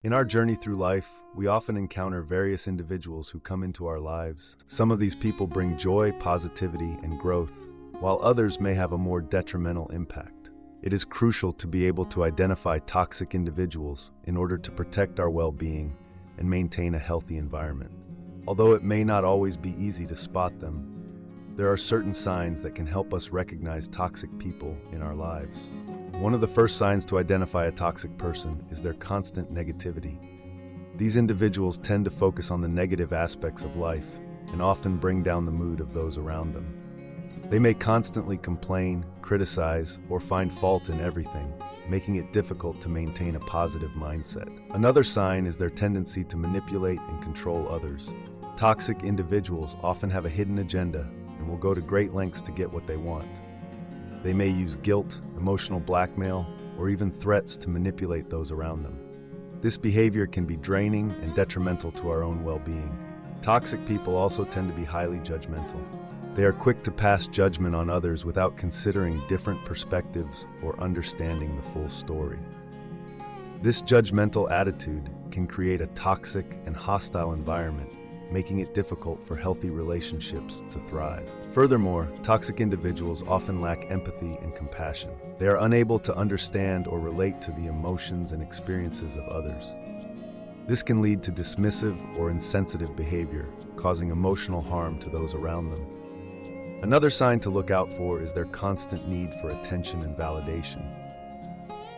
In our journey through life, we often encounter various individuals who come into our lives. Some of these people bring joy, positivity, and growth, while others may have a more detrimental impact. It is crucial to be able to identify toxic individuals in order to protect our well-being and maintain a healthy environment. Although it may not always be easy to spot them, there are certain signs that can help us recognize toxic people in our lives. One of the first signs to identify a toxic person is their constant negativity. These individuals tend to focus on the negative aspects of life and often bring down the mood of those around them. They may constantly complain, criticize, or find fault in everything, making it difficult to maintain a positive mindset. Another sign is their tendency to manipulate and control others. Toxic individuals often have a hidden agenda and will go to great lengths to get what they want. They may use guilt, emotional blackmail, or even threats to manipulate those around them. This behavior can be draining and detrimental to our own well-being. Toxic people also tend to be highly judgmental. They are quick to pass judgment on others without considering different perspectives or understanding the full story. This judgmental attitude can create a toxic and hostile environment, making it difficult for healthy relationships to thrive. Furthermore, toxic individuals often lack empathy and compassion. They are unable to understand or relate to the emotions and experiences of others. This can lead to dismissive or insensitive behavior, causing emotional harm to those around them. Another sign to look out for is their constant need for attention and validation.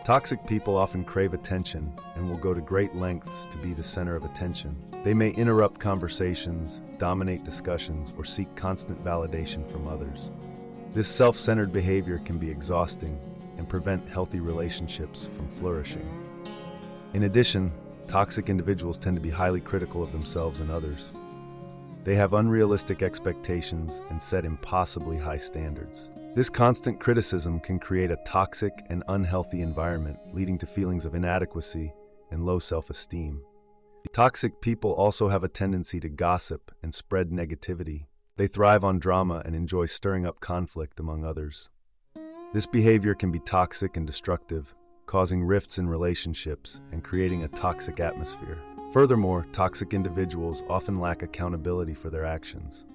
Toxic people often crave attention and will go to great lengths to be the center of attention. They may interrupt conversations, dominate discussions, or seek constant validation from others. This self-centered behavior can be exhausting and prevent healthy relationships from flourishing. In addition, toxic individuals tend to be highly critical of themselves and others. They have unrealistic expectations and set impossibly high standards. This constant criticism can create a toxic and unhealthy environment, leading to feelings of inadequacy and low self-esteem. Toxic people also have a tendency to gossip and spread negativity. They thrive on drama and enjoy stirring up conflict among others. This behavior can be toxic and destructive, causing rifts in relationships and creating a toxic atmosphere. Furthermore, toxic individuals often lack accountability for their actions.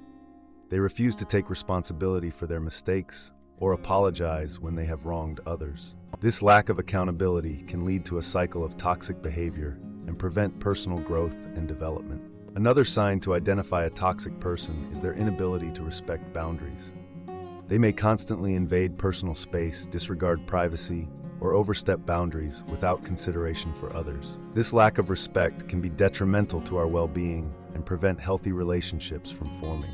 They refuse to take responsibility for their mistakes or apologize when they have wronged others. This lack of accountability can lead to a cycle of toxic behavior and prevent personal growth and development. Another sign to identify a toxic person is their inability to respect boundaries. They may constantly invade personal space, disregard privacy, or overstep boundaries without consideration for others. This lack of respect can be detrimental to our well-being and prevent healthy relationships from forming.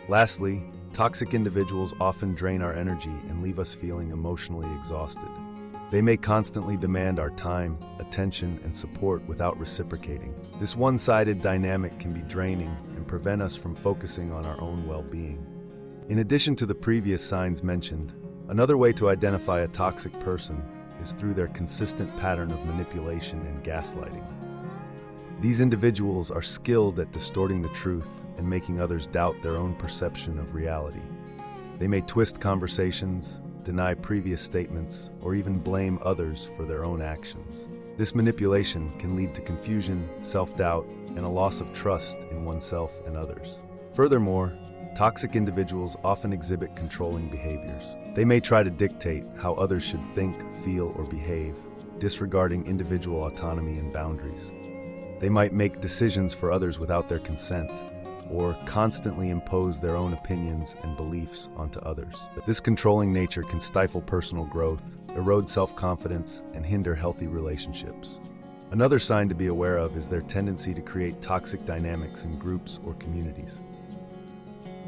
Lastly, toxic individuals often drain our energy and leave us feeling emotionally exhausted. They may constantly demand our time, attention, and support without reciprocating. This one-sided dynamic can be draining and prevent us from focusing on our own well-being. In addition to the previous signs mentioned, another way to identify a toxic person is through their consistent pattern of manipulation and gaslighting. These individuals are skilled at distorting the truth and making others doubt their own perception of reality. They may twist conversations, deny previous statements, or even blame others for their own actions. This manipulation can lead to confusion, self-doubt, and a loss of trust in oneself and others. Furthermore, toxic individuals often exhibit controlling behaviors. They may try to dictate how others should think, feel, or behave, disregarding individual autonomy and boundaries. They might make decisions for others without their consent, or constantly impose their own opinions and beliefs onto others. This controlling nature can stifle personal growth, erode self-confidence, and hinder healthy relationships. Another sign to be aware of is their tendency to create toxic dynamics in groups or communities.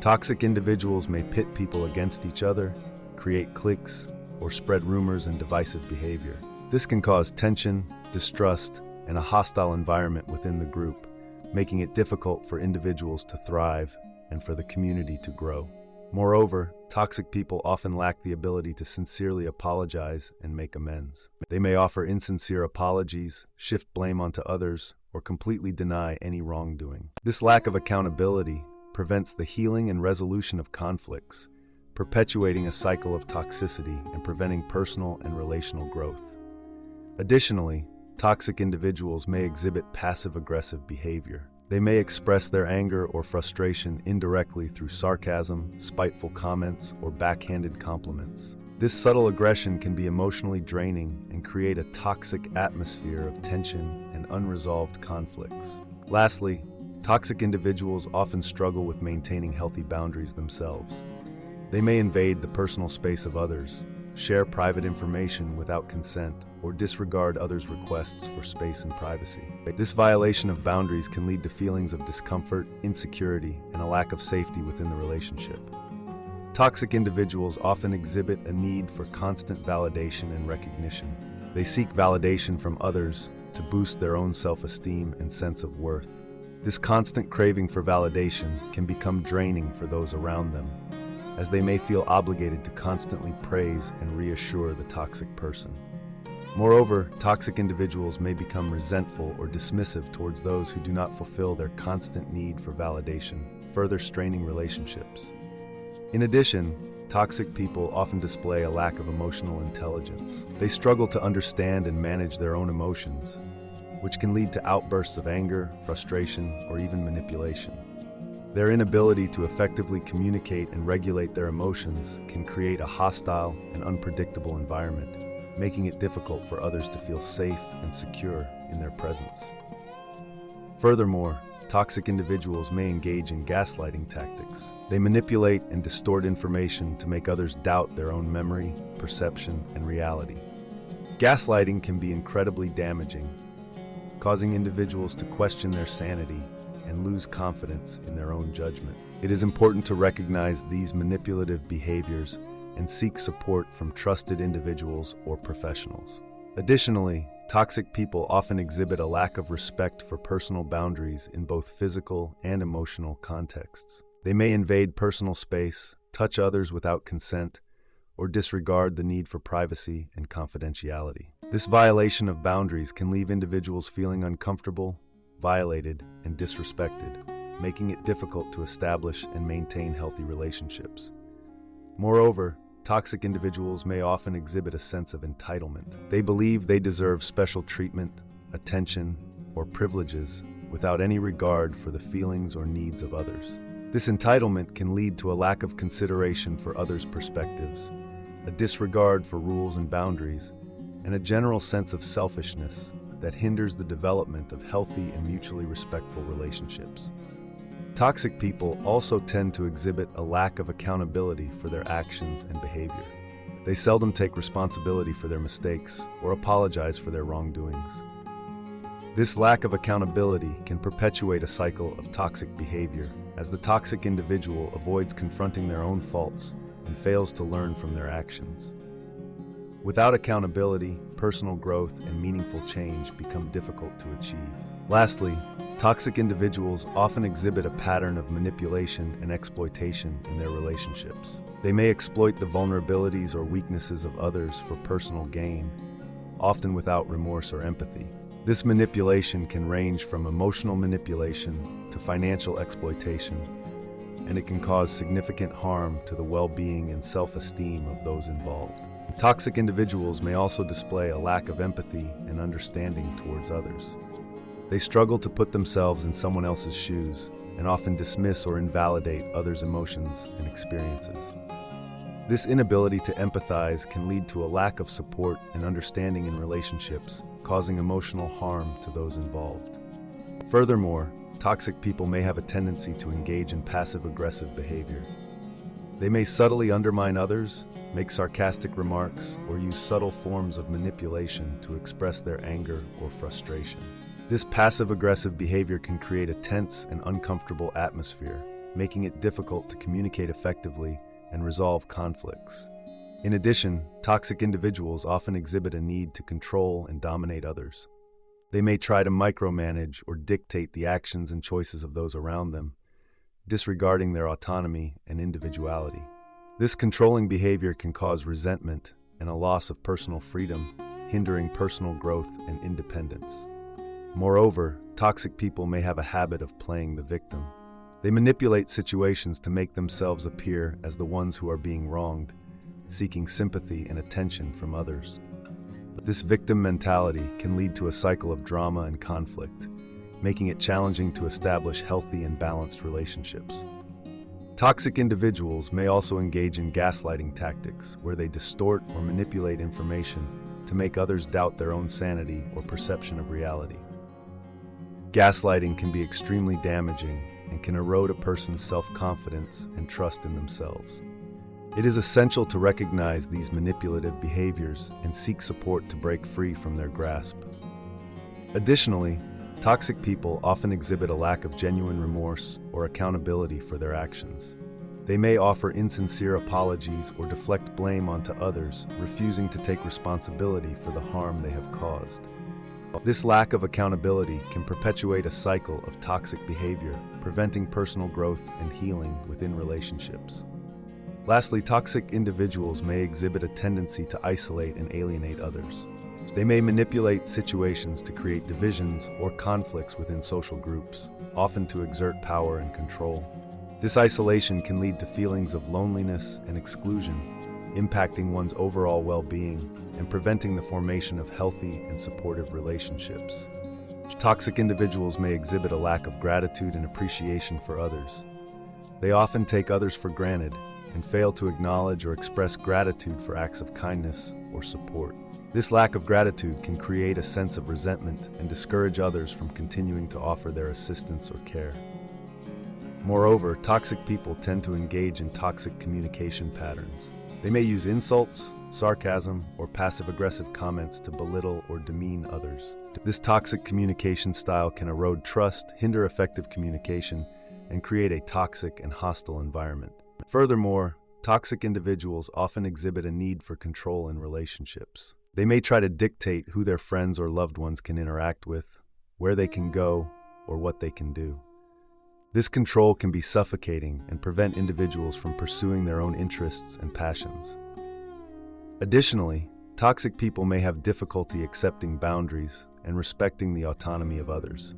Toxic individuals may pit people against each other, create cliques, or spread rumors and divisive behavior. This can cause tension, distrust, and a hostile environment within the group, making it difficult for individuals to thrive and for the community to grow. Moreover, toxic people often lack the ability to sincerely apologize and make amends. They may offer insincere apologies, shift blame onto others, or completely deny any wrongdoing. This lack of accountability prevents the healing and resolution of conflicts, perpetuating a cycle of toxicity and preventing personal and relational growth. Additionally, toxic individuals may exhibit passive-aggressive behavior. They may express their anger or frustration indirectly through sarcasm, spiteful comments, or backhanded compliments. This subtle aggression can be emotionally draining and create a toxic atmosphere of tension and unresolved conflicts. Lastly, toxic individuals often struggle with maintaining healthy boundaries themselves. They may invade the personal space of others, share private information without consent, or disregard others' requests for space and privacy. This violation of boundaries can lead to feelings of discomfort, insecurity, and a lack of safety within the relationship. Toxic individuals often exhibit a need for constant validation and recognition. They seek validation from others to boost their own self-esteem and sense of worth. This constant craving for validation can become draining for those around them, as they may feel obligated to constantly praise and reassure the toxic person. Moreover, toxic individuals may become resentful or dismissive towards those who do not fulfill their constant need for validation, further straining relationships. In addition, toxic people often display a lack of emotional intelligence. They struggle to understand and manage their own emotions, which can lead to outbursts of anger, frustration, or even manipulation. Their inability to effectively communicate and regulate their emotions can create a hostile and unpredictable environment, making it difficult for others to feel safe and secure in their presence. Furthermore, toxic individuals may engage in gaslighting tactics. They manipulate and distort information to make others doubt their own memory, perception, and reality. Gaslighting can be incredibly damaging, causing individuals to question their sanity and lose confidence in their own judgment. It is important to recognize these manipulative behaviors and seek support from trusted individuals or professionals. Additionally, toxic people often exhibit a lack of respect for personal boundaries in both physical and emotional contexts. They may invade personal space, touch others without consent, or disregard the need for privacy and confidentiality. This violation of boundaries can leave individuals feeling uncomfortable, violated, and disrespected, making it difficult to establish and maintain healthy relationships. Moreover, toxic individuals may often exhibit a sense of entitlement. They believe they deserve special treatment, attention, or privileges without any regard for the feelings or needs of others. This entitlement can lead to a lack of consideration for others' perspectives, a disregard for rules and boundaries, and a general sense of selfishness that hinders the development of healthy and mutually respectful relationships. Toxic people also tend to exhibit a lack of accountability for their actions and behavior. They seldom take responsibility for their mistakes or apologize for their wrongdoings. This lack of accountability can perpetuate a cycle of toxic behavior, as the toxic individual avoids confronting their own faults and fails to learn from their actions. Without accountability, personal growth and meaningful change become difficult to achieve. Lastly, toxic individuals often exhibit a pattern of manipulation and exploitation in their relationships. They may exploit the vulnerabilities or weaknesses of others for personal gain, often without remorse or empathy. This manipulation can range from emotional manipulation to financial exploitation, and it can cause significant harm to the well-being and self-esteem of those involved. Toxic individuals may also display a lack of empathy and understanding towards others. They struggle to put themselves in someone else's shoes and often dismiss or invalidate others' emotions and experiences. This inability to empathize can lead to a lack of support and understanding in relationships, causing emotional harm to those involved. Furthermore, toxic people may have a tendency to engage in passive-aggressive behavior. They may subtly undermine others, make sarcastic remarks, or use subtle forms of manipulation to express their anger or frustration. This passive-aggressive behavior can create a tense and uncomfortable atmosphere, making it difficult to communicate effectively and resolve conflicts. In addition, toxic individuals often exhibit a need to control and dominate others. They may try to micromanage or dictate the actions and choices of those around them, disregarding their autonomy and individuality. This controlling behavior can cause resentment and a loss of personal freedom, hindering personal growth and independence. Moreover, toxic people may have a habit of playing the victim. They manipulate situations to make themselves appear as the ones who are being wronged, seeking sympathy and attention from others. This victim mentality can lead to a cycle of drama and conflict, making it challenging to establish healthy and balanced relationships. Toxic individuals may also engage in gaslighting tactics, where they distort or manipulate information to make others doubt their own sanity or perception of reality. Gaslighting can be extremely damaging and can erode a person's self-confidence and trust in themselves. It is essential to recognize these manipulative behaviors and seek support to break free from their grasp. Additionally, toxic people often exhibit a lack of genuine remorse or accountability for their actions. They may offer insincere apologies or deflect blame onto others, refusing to take responsibility for the harm they have caused. This lack of accountability can perpetuate a cycle of toxic behavior, preventing personal growth and healing within relationships. Lastly, toxic individuals may exhibit a tendency to isolate and alienate others. They may manipulate situations to create divisions or conflicts within social groups, often to exert power and control. This isolation can lead to feelings of loneliness and exclusion, impacting one's overall well-being and preventing the formation of healthy and supportive relationships. Toxic individuals may exhibit a lack of gratitude and appreciation for others. They often take others for granted and fail to acknowledge or express gratitude for acts of kindness or support. This lack of gratitude can create a sense of resentment and discourage others from continuing to offer their assistance or care. Moreover, toxic people tend to engage in toxic communication patterns. They may use insults, sarcasm, or passive-aggressive comments to belittle or demean others. This toxic communication style can erode trust, hinder effective communication, and create a toxic and hostile environment. Furthermore, toxic individuals often exhibit a need for control in relationships. They may try to dictate who their friends or loved ones can interact with, where they can go, or what they can do. This control can be suffocating and prevent individuals from pursuing their own interests and passions. Additionally, toxic people may have difficulty accepting boundaries and respecting the autonomy of others.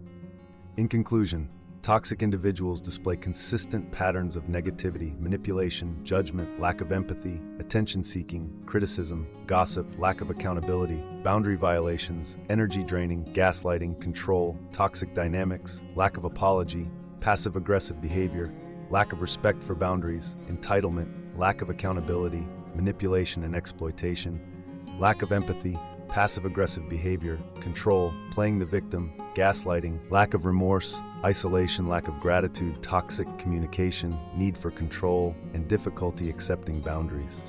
In conclusion, toxic individuals display consistent patterns of negativity, manipulation, judgment, lack of empathy, attention-seeking, criticism, gossip, lack of accountability, boundary violations, energy draining, gaslighting, control, toxic dynamics, lack of apology, passive-aggressive behavior, lack of respect for boundaries, entitlement, lack of accountability, manipulation and exploitation, lack of empathy, passive-aggressive behavior, control, playing the victim, gaslighting, lack of remorse, isolation, lack of gratitude, toxic communication, need for control, and difficulty accepting boundaries.